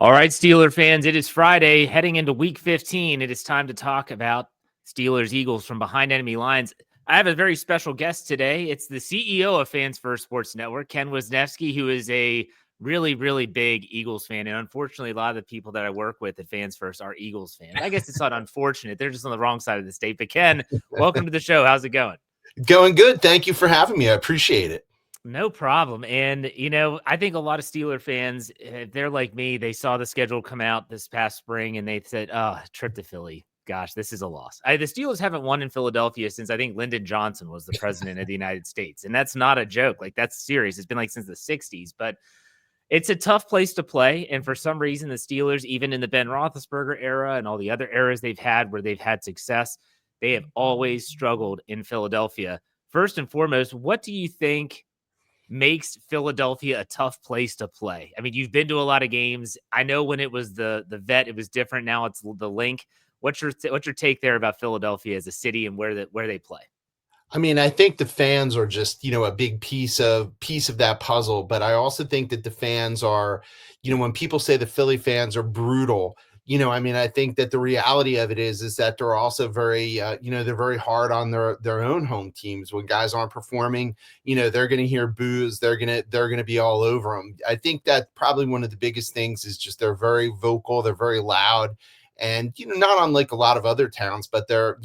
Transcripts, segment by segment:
All right, Steeler fans, it is Friday, heading into week 15. It is time to talk about Steelers Eagles from behind enemy lines. I have a very special guest today. It's the CEO of Fans First Sports Network, Ken Wisnefski, who is a really, really big Eagles fan. And unfortunately, a lot of the people that I work with at Fans First are Eagles fans. I guess it's not unfortunate. They're just on the wrong side of the state. But Ken, welcome to the show. How's it going? Going good. Thank you for having me. I appreciate it. No problem. And, I think a lot of Steeler fans, if they're like me, they saw the schedule come out this past spring and they said, oh, trip to Philly. Gosh, this is a loss. The Steelers haven't won in Philadelphia since I think Lyndon Johnson was the president of the United States. And that's not a joke. Like, that's serious. It's been like since the 60s. But it's a tough place to play. And for some reason, the Steelers, even in the Ben Roethlisberger era and all the other eras they've had where they've had success, they have always struggled in Philadelphia. First and foremost, what do you think makes Philadelphia a tough place to play? I mean, you've been to a lot of games. I know when it was the vet, it was different. Now it's the Link. What's your take there about Philadelphia as a city and where they play? I mean, I think the fans are just, a big piece of that puzzle. But I also think that the fans are, when people say the Philly fans are brutal, I think that the reality of it is that they're also very, they're very hard on their own home teams. When guys aren't performing, they're going to hear boos. They're going to be all over them. I think that probably one of the biggest things is just they're very vocal. They're very loud. And, not unlike a lot of other towns, but they're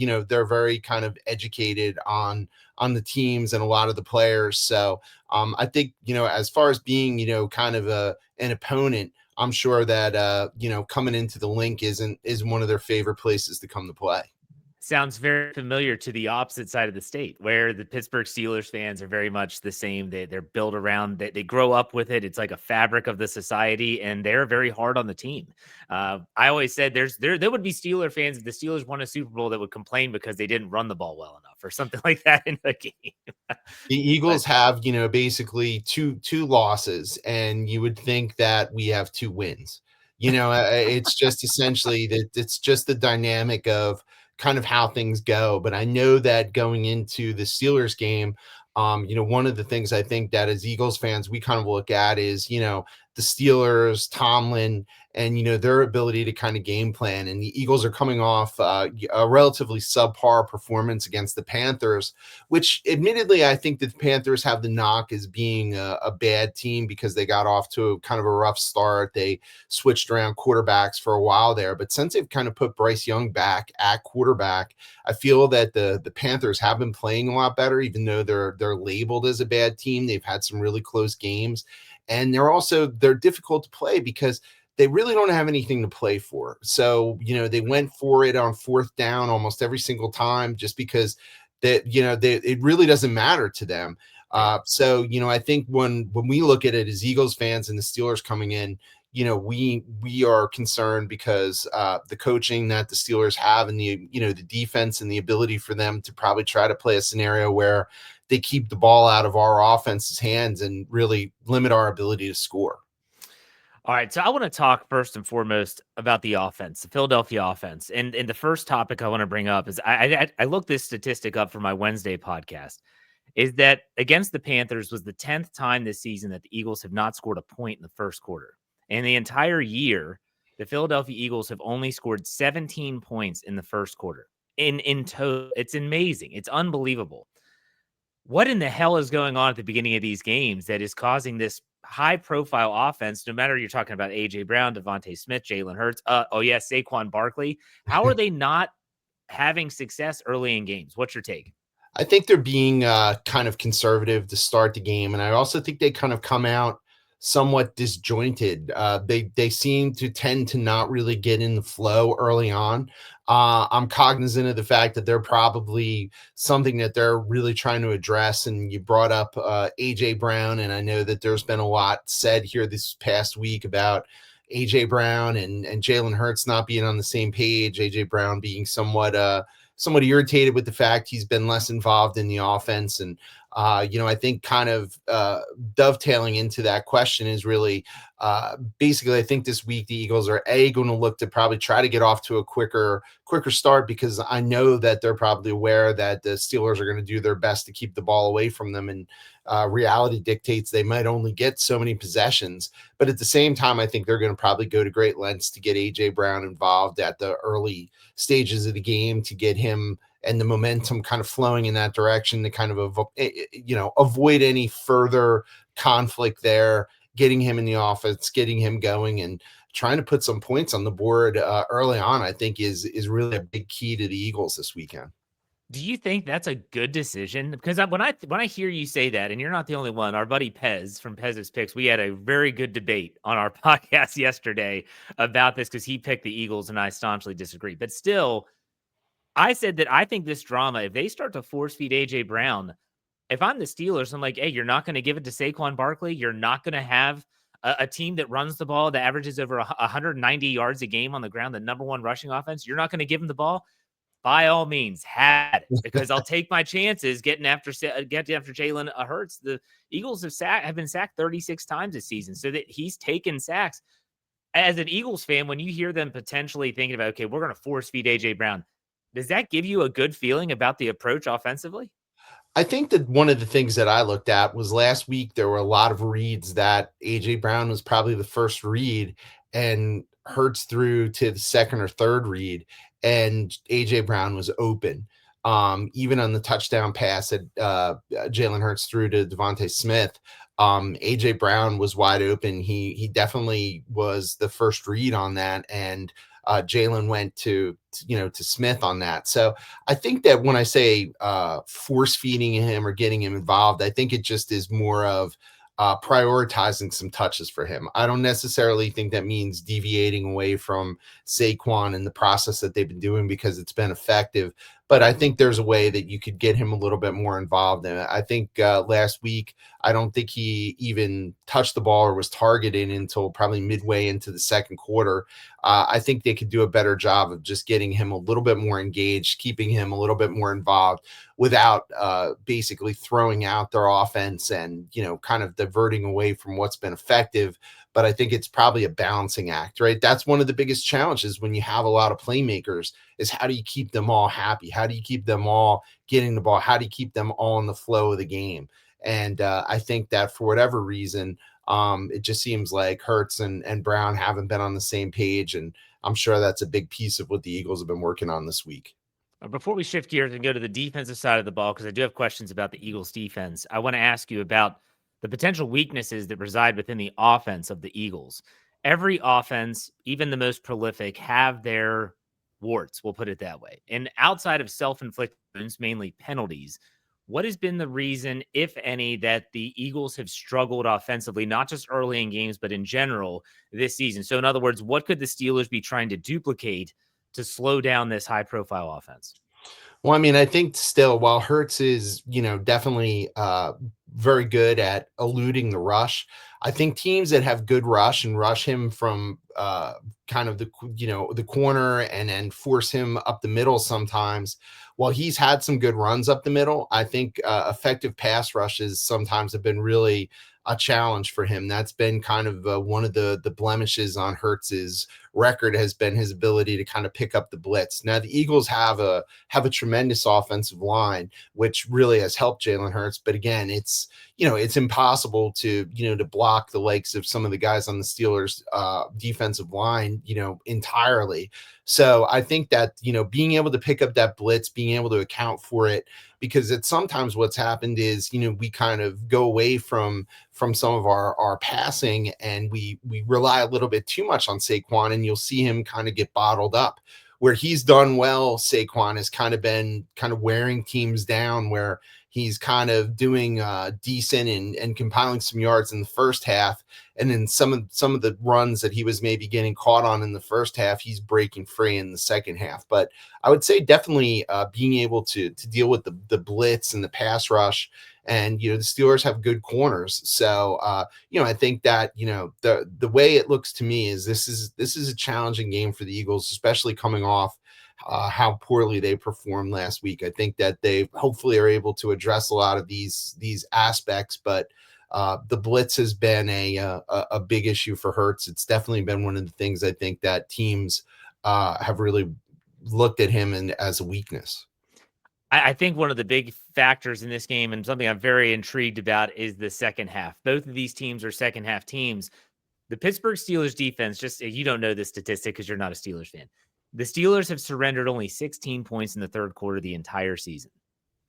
very kind of educated on the teams and a lot of the players. So I think, as far as being, kind of an opponent, I'm sure that, coming into the Link is one of their favorite places to come to play. Sounds very familiar to the opposite side of the state, where the Pittsburgh Steelers fans are very much the same. They're built around, they grow up with it. It's like a fabric of the society, and they're very hard on the team. I always said there would be Steeler fans if the Steelers won a Super Bowl that would complain because they didn't run the ball well enough or something like that in the game. The Eagles have, basically two losses, and you would think that we have two wins. It's just essentially that it's just the dynamic of kind of how things go. But I know that going into the Steelers game, one of the things I think that as Eagles fans, we kind of look at is, the Steelers, Tomlin, and, their ability to kind of game plan. And the Eagles are coming off a relatively subpar performance against the Panthers, which admittedly, I think that the Panthers have the knock as being a bad team because they got off to kind of a rough start. They switched around quarterbacks for a while there. But since they've kind of put Bryce Young back at quarterback, I feel that the Panthers have been playing a lot better, even though they're labeled as a bad team. They've had some really close games. And they're difficult to play because they really don't have anything to play for. So, they went for it on fourth down almost every single time just because it really doesn't matter to them. So, I think when we look at it as Eagles fans and the Steelers coming in, we are concerned because the coaching that the Steelers have and the defense and the ability for them to probably try to play a scenario where they keep the ball out of our offense's hands and really limit our ability to score. All right, so I want to talk first and foremost about the offense, the Philadelphia offense. And the first topic I want to bring up is I looked this statistic up for my Wednesday podcast, is that against the Panthers was the 10th time this season that the Eagles have not scored a point in the first quarter. And the entire year, the Philadelphia Eagles have only scored 17 points in the first quarter. In total, it's amazing. It's unbelievable. What in the hell is going on at the beginning of these games that is causing this high-profile offense, no matter you're talking about A.J. Brown, Devontae Smith, Jalen Hurts, Saquon Barkley? How are they not having success early in games? What's your take? I think they're being kind of conservative to start the game, and I also think they kind of come out somewhat disjointed. They seem to tend to not really get in the flow early on. I'm cognizant of the fact that they're probably something that they're really trying to address. And you brought up AJ Brown, and I know that there's been a lot said here this past week about AJ Brown and Jalen Hurts not being on the same page. AJ Brown being somewhat irritated with the fact he's been less involved in the offense. And, I think kind of dovetailing into that question is really basically, I think this week the Eagles are going to look to probably try to get off to a quicker start, because I know that they're probably aware that the Steelers are going to do their best to keep the ball away from them. And reality dictates they might only get so many possessions. But at the same time, I think they're going to probably go to great lengths to get AJ Brown involved at the early stages of the game, to get him and the momentum kind of flowing in that direction, to kind of avoid any further conflict there, getting him in the offense, getting him going, and trying to put some points on the board early on, I think is really a big key to the Eagles this weekend. Do you think that's a good decision? Because when I hear you say that, and you're not the only one, our buddy Pez from Pez's Picks, we had a very good debate on our podcast yesterday about this because he picked the Eagles and I staunchly disagree. But still, I said that I think this drama, if they start to force feed AJ Brown, if I'm the Steelers, I'm like, hey, you're not going to give it to Saquon Barkley. You're not going to have a team that runs the ball that averages over 190 yards a game on the ground, the number one rushing offense. You're not going to give him the ball. By all means, had it, because I'll take my chances getting after Jalen Hurts. The Eagles have been sacked 36 times this season, so that he's taken sacks. As an Eagles fan, when you hear them potentially thinking about, okay, we're going to force feed AJ Brown, does that give you a good feeling about the approach offensively? I think that one of the things that I looked at was last week, there were a lot of reads that AJ Brown was probably the first read and Hurts through to the second or third read, and AJ Brown was open. Even on the touchdown pass that Jalen Hurts threw to Devontae Smith, AJ Brown was wide open. He definitely was the first read on that, and Jalen went to Smith on that. So I think that when I say force feeding him or getting him involved, I think it just is more of prioritizing some touches for him. I don't necessarily think that means deviating away from Saquon and the process that they've been doing, because it's been effective. But I think there's a way that you could get him a little bit more involved in it. I think last week, I don't think he even touched the ball or was targeted until probably midway into the second quarter. I think they could do a better job of just getting him a little bit more engaged, keeping him a little bit more involved, without basically throwing out their offense and, kind of diverting away from what's been effective. But I think it's probably a balancing act, right? That's one of the biggest challenges when you have a lot of playmakers, is how do you keep them all happy? How do you keep them all getting the ball? How do you keep them all in the flow of the game? And I think that for whatever reason, it just seems like Hurts and Brown haven't been on the same page. And I'm sure that's a big piece of what the Eagles have been working on this week. Before we shift gears and go to the defensive side of the ball, because I do have questions about the Eagles defense, I want to ask you about the potential weaknesses that reside within the offense of the Eagles. Every offense, even the most prolific, have their warts, we'll put it that way. And outside of self-inflicted wounds, mainly penalties, what has been the reason, if any, that the Eagles have struggled offensively, not just early in games, but in general this season? So in other words, what could the Steelers be trying to duplicate to slow down this high-profile offense? Well, I mean, I think still, while Hurts is, definitely very good at eluding the rush, I think teams that have good rush and rush him from kind of the corner and then force him up the middle sometimes. While he's had some good runs up the middle, I think effective pass rushes sometimes have been really a challenge for him. That's been kind of one of the blemishes on Hurts's record, has been his ability to kind of pick up the blitz. Now the Eagles have a tremendous offensive line, which really has helped Jalen Hurts. But again, it's impossible to block the likes of some of the guys on the Steelers defensive line, entirely. So I think that, being able to pick up that blitz, being able to account for it, because it's sometimes what's happened is, we kind of go away from some of our passing, and we rely a little bit too much on Saquon, and you'll see him kind of get bottled up. Where he's done well, Saquon has kind of been kind of wearing teams down, where he's kind of doing decent and compiling some yards in the first half. And then some of the runs that he was maybe getting caught on in the first half, he's breaking free in the second half. But I would say definitely being able to deal with the blitz and the pass rush. And, the Steelers have good corners. So, I think that, the way it looks to me is this is a challenging game for the Eagles, especially coming off how poorly they performed last week. I think that they hopefully are able to address a lot of these aspects, but the blitz has been a big issue for Hurts. It's definitely been one of the things I think that teams have really looked at him as a weakness. I think one of the big factors in this game, and something I'm very intrigued about, is the second half. Both of these teams are second half teams. The Pittsburgh Steelers defense, just you don't know this statistic because you're not a Steelers fan. The Steelers have surrendered only 16 points in the third quarter the entire season.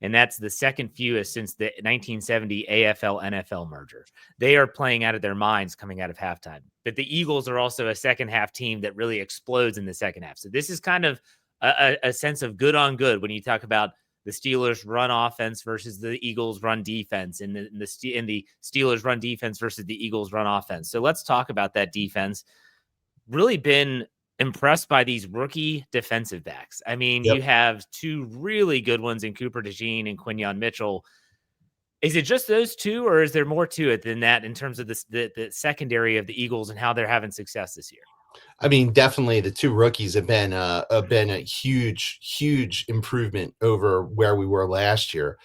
And that's the second fewest since the 1970 AFL NFL merger. They are playing out of their minds coming out of halftime. But the Eagles are also a second half team that really explodes in the second half. So this is kind of a sense of good on good when you talk about the Steelers run offense versus the Eagles run defense, and the Steelers run defense versus the Eagles run offense. So let's talk about that defense. Really been impressed by these rookie defensive backs. I mean, Yep. you have two really good ones in Cooper DeJean and Quinyon Mitchell. Is it just those two, or is there more to it than that in terms of the secondary of the Eagles and how they're having success this year? I mean, definitely the two rookies have been a huge improvement over where we were last year.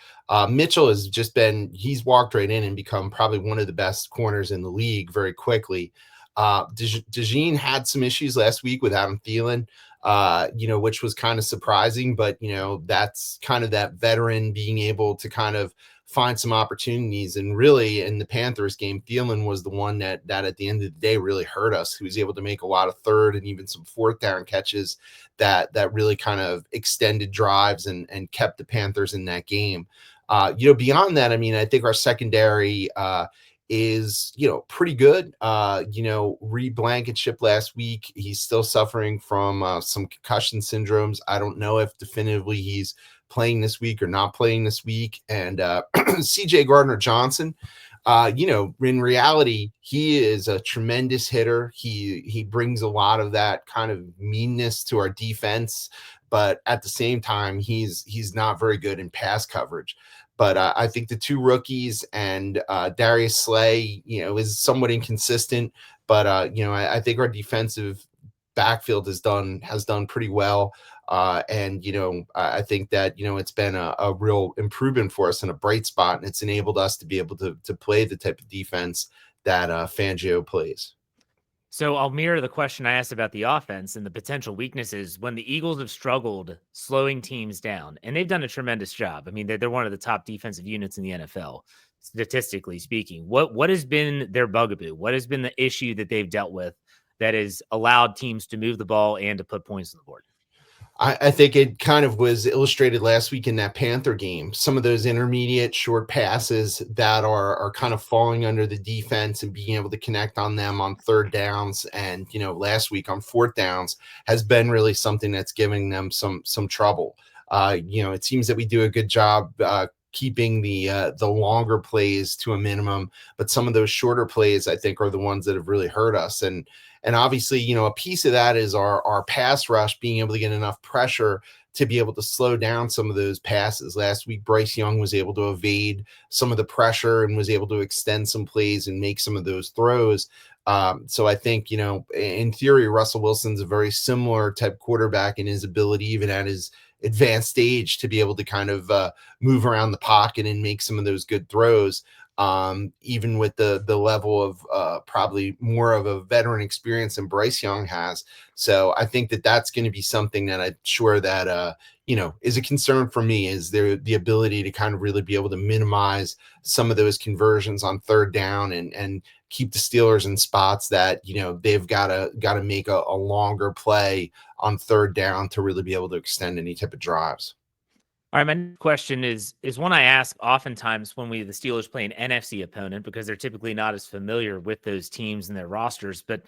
Mitchell has just been he's walked right in and become probably one of the best corners in the league very quickly. DeJean had some issues last week with Adam Thielen, which was kind of surprising, but that's kind of that veteran being able to kind of find some opportunities. And really in the Panthers game, Thielen was the one that at the end of the day really hurt us. He was able to make a lot of third and even some fourth down catches that really kind of extended drives and kept the Panthers in that game. Beyond that, I mean, I think our secondary is pretty good. Reed Blankenship last week, he's still suffering from some concussion syndromes. I don't know if definitively he's playing this week or not playing this week. And CJ Gardner-Johnson, in reality, he is a tremendous hitter. He brings a lot of that kind of meanness to our defense, but at the same time, he's not very good in pass coverage. But I think the two rookies and Darius Slay, is somewhat inconsistent. But I think our defensive backfield has done pretty well. I think that it's been a real improvement for us and a bright spot, and it's enabled us to be able to play the type of defense that Fangio plays. So I'll mirror the question I asked about the offense and the potential weaknesses when the Eagles have struggled slowing teams down, and they've done a tremendous job. I mean, they're one of the top defensive units in the NFL, statistically speaking. What has been their bugaboo? What has been the issue that they've dealt with that has allowed teams to move the ball and to put points on the board? I think it kind of was illustrated last week in that Panther game. Some of those intermediate short passes that are kind of falling under the defense and being able to connect on them on third downs and last week on fourth downs has been really something that's giving them some trouble. It seems that we do a good job keeping the longer plays to a minimum, but some of those shorter plays I think are the ones that have really hurt us. And obviously, a piece of that is our pass rush being able to get enough pressure to be able to slow down some of those passes. Last week, Bryce Young was able to evade some of the pressure and was able to extend some plays and make some of those throws. So I think, in theory, Russell Wilson's a very similar type quarterback in his ability, even at his advanced age, to be able to kind of move around the pocket and make some of those good throws. Even with the level of probably more of a veteran experience than Bryce Young has. So I think that that's going to be something that I'm sure that, is a concern for me, is the ability to kind of really be able to minimize some of those conversions on third down and keep the Steelers in spots that, they've got to make a longer play on third down to really be able to extend any type of drives. All right, my next question is one I ask oftentimes when the Steelers play an NFC opponent, because they're typically not as familiar with those teams and their rosters. But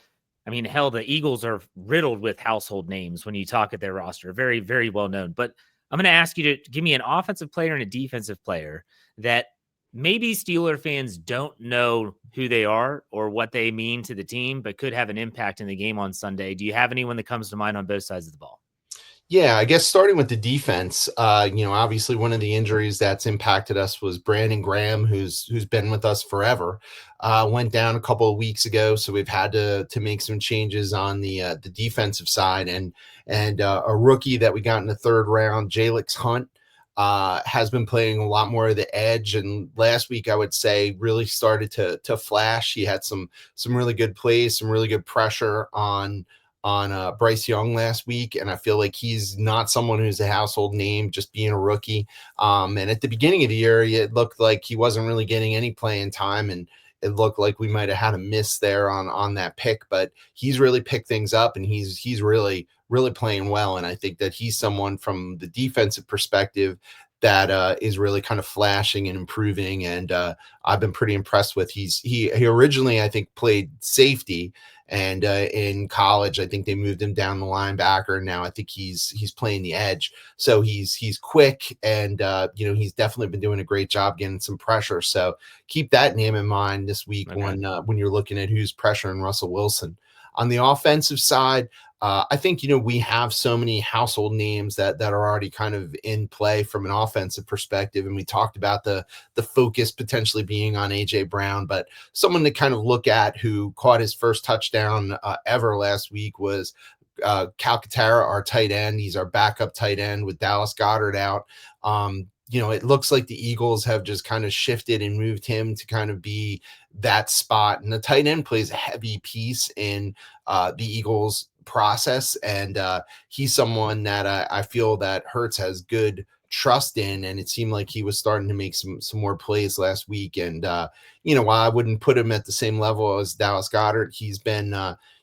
I mean, hell, the Eagles are riddled with household names when you talk at their roster, very, very well known. But I'm going to ask you to give me an offensive player and a defensive player that maybe Steeler fans don't know who they are or what they mean to the team, but could have an impact in the game on Sunday. Do you have anyone that comes to mind on both sides of the ball? Yeah, I guess starting with the defense, obviously one of the injuries that's impacted us was Brandon Graham, who's been with us forever. Went down a couple of weeks ago, so we've had to make some changes on the defensive side, and a rookie that we got in the third round, Jalix Hunt, has been playing a lot more of the edge, and last week I would say really started to flash. He had some really good plays, some really good pressure on on Bryce Young last week, and I feel like he's not someone who's a household name, just being a rookie. And at the beginning of the year, it looked like he wasn't really getting any playing time, and it looked like we might have had a miss there on that pick. But he's really picked things up, and he's really playing well. And I think that he's someone from the defensive perspective that is really kind of flashing and improving, and I've been pretty impressed with. He originally, I think, played safety, and in college, I think they moved him down the linebacker. And now I think he's playing the edge. So he's quick, and he's definitely been doing a great job getting some pressure. So keep that name in mind this week when you're looking at who's pressuring Russell Wilson. On the offensive side, I think, we have so many household names that are already kind of in play from an offensive perspective. And we talked about the focus potentially being on AJ Brown, but someone to kind of look at who caught his first touchdown ever last week was Calcaterra, our tight end. He's our backup tight end with Dallas Goedert out. It looks like the Eagles have just kind of shifted and moved him to kind of be that spot. And the tight end plays a heavy piece in the Eagles process. And he's someone that I feel that Hurts has good trust in. And it seemed like he was starting to make some more plays last week. And, while I wouldn't put him at the same level as Dallas Goedert, he's been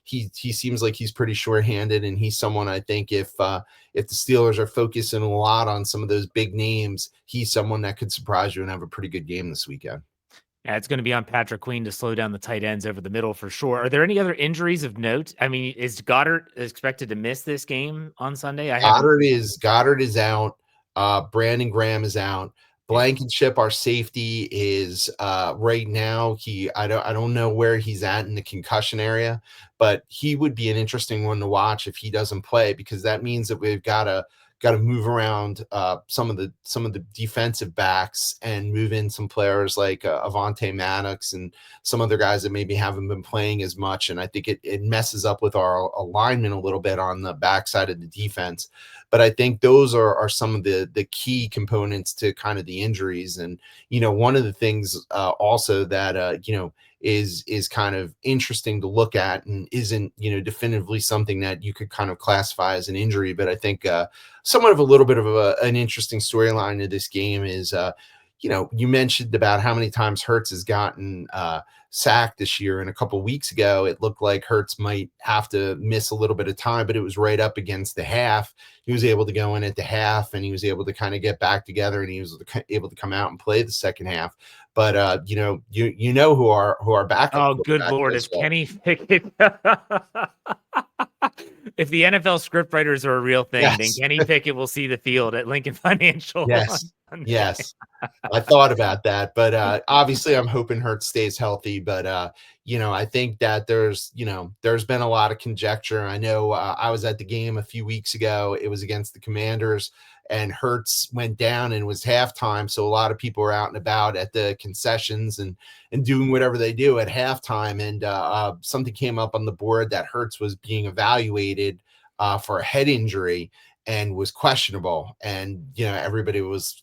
he seems like he's pretty sure-handed, and he's someone I think if the Steelers are focusing a lot on some of those big names, he's someone that could surprise you and have a pretty good game this weekend. Yeah, it's going to be on Patrick Queen to slow down the tight ends over the middle for sure. Are there any other injuries of note? I mean, is Goddard expected to miss this game on Sunday? Goddard is out. Brandon Graham is out. Blankenship, our safety, is right now. I don't know where he's at in the concussion area, but he would be an interesting one to watch if he doesn't play, because that means that we've got to move around some of the defensive backs and move in some players like Avonte Maddox and some other guys that maybe haven't been playing as much. And I think it messes up with our alignment a little bit on the backside of the defense. But I think those are some of the key components to kind of the injuries. And, one of the things also that, is kind of interesting to look at and isn't, definitively something that you could kind of classify as an injury. But I think somewhat of a little bit of an interesting storyline of this game is, you mentioned about how many times Hurts has gotten sacked this year. And a couple of weeks ago, it looked like Hurts might have to miss a little bit of time, but it was right up against the half. He was able to go in at the half, and he was able to kind of get back together, and he was able to come out and play the second half. But who our backup. Oh, good Lord! If Kenny Pickett, if the NFL scriptwriters are a real thing, then Kenny Pickett will see the field at Lincoln Financial. Yes. I thought about that, but obviously I'm hoping Hurts stays healthy. But I think that there's been a lot of conjecture. I know I was at the game a few weeks ago. It was against the Commanders, and Hurts went down and it was halftime. So a lot of people were out and about at the concessions and doing whatever they do at halftime. And something came up on the board that Hurts was being evaluated for a head injury and was questionable. And, everybody was,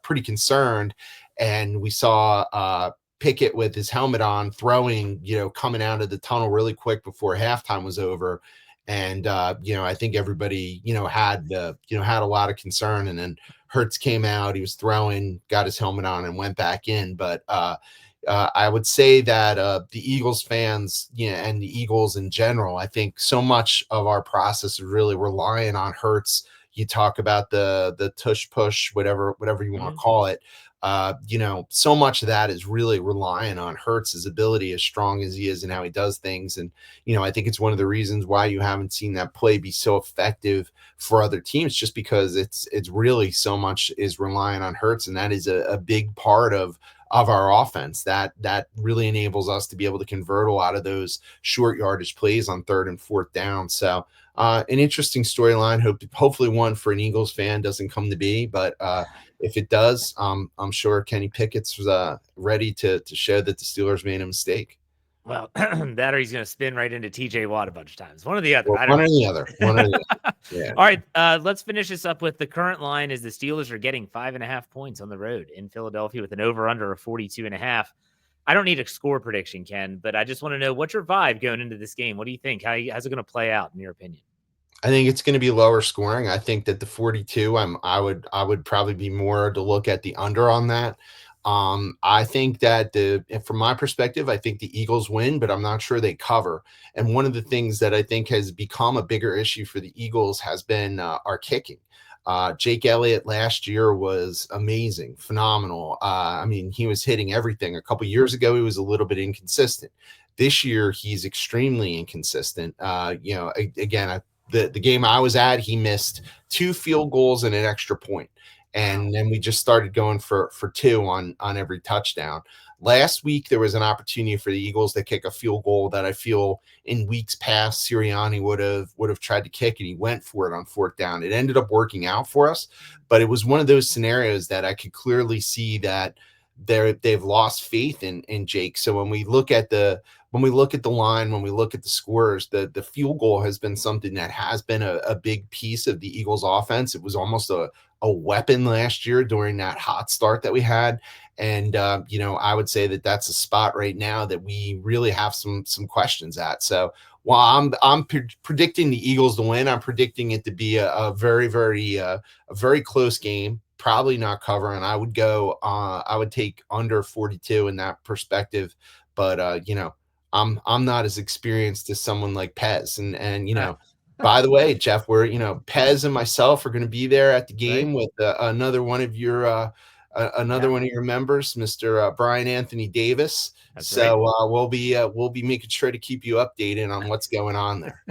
pretty concerned. And we saw Pickett with his helmet on throwing, coming out of the tunnel really quick before halftime was over. And, I think everybody, had a lot of concern. And then Hurts came out, he was throwing, got his helmet on and went back in. But I would say that the Eagles fans, and the Eagles in general, I think so much of our process is really relying on Hurts. You talk about the tush push, whatever you want to call it. So much of that is really relying on Hurts' ability, as strong as he is and how he does things. And, I think it's one of the reasons why you haven't seen that play be so effective for other teams, just because it's really so much is relying on Hurts. And that is a big part of our offense that really enables us to be able to convert a lot of those short yardage plays on third and fourth down. So an interesting storyline. Hopefully one for an Eagles fan doesn't come to be, but if it does, I'm sure Kenny Pickett's ready to show that the Steelers made a mistake. Well, that or he's going to spin right into TJ Watt a bunch of times. One or the other. One or the other. Yeah. All right. Let's finish this up with the current line is the Steelers are getting 5.5 points on the road in Philadelphia with an over-under of 42.5. I don't need a score prediction, Ken, but I just want to know what's your vibe going into this game. What do you think? How's it going to play out in your opinion? I think it's gonna be lower scoring. I think that the 42, I would probably be more to look at the under on that. I think that from my perspective, I think the Eagles win, but I'm not sure they cover. And one of the things that I think has become a bigger issue for the Eagles has been our kicking. Jake Elliott last year was amazing, phenomenal. I mean, he was hitting everything. A couple years ago, he was a little bit inconsistent. This year, he's extremely inconsistent. Again, the game I was at, he missed 2 field goals and an extra point. And then we just started going for 2 on every touchdown. Last week there was an opportunity for the Eagles to kick a field goal that I feel in weeks past Sirianni would have tried to kick, and he went for it on 4th down. It ended up working out for us, but it was one of those scenarios that I could clearly see that they've lost faith in Jake. So when we look at the line, when we look at the scores, the field goal has been something that has been a big piece of the Eagles offense. It was almost a weapon last year during that hot start that we had. And, I would say that that's a spot right now that we really have some questions at. So while I'm predicting the Eagles to win, I'm predicting it to be a very, very close game. Probably not covering. I would take under 42 in that perspective. But, I'm not as experienced as someone like Pez. By the way, Jeff, Pez and myself are going to be there at the game Right? with another one of your Yeah, one of your members, Mr. Brian Anthony Davis. that's right. So we'll be making sure to keep you updated on what's going on there.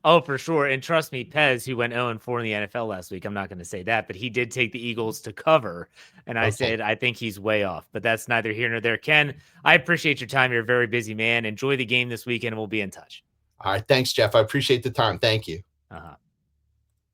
Oh, for sure. And trust me, Pez, who went 0-4 in the NFL last week, I'm not going to say that, but he did take the Eagles to cover. And I Okay. said, I think he's way off, but that's neither here nor there. Ken, I appreciate your time. You're a very busy man. Enjoy the game this weekend, and we'll be in touch. All right. Thanks, Jeff. I appreciate the time. Thank you. Uh-huh.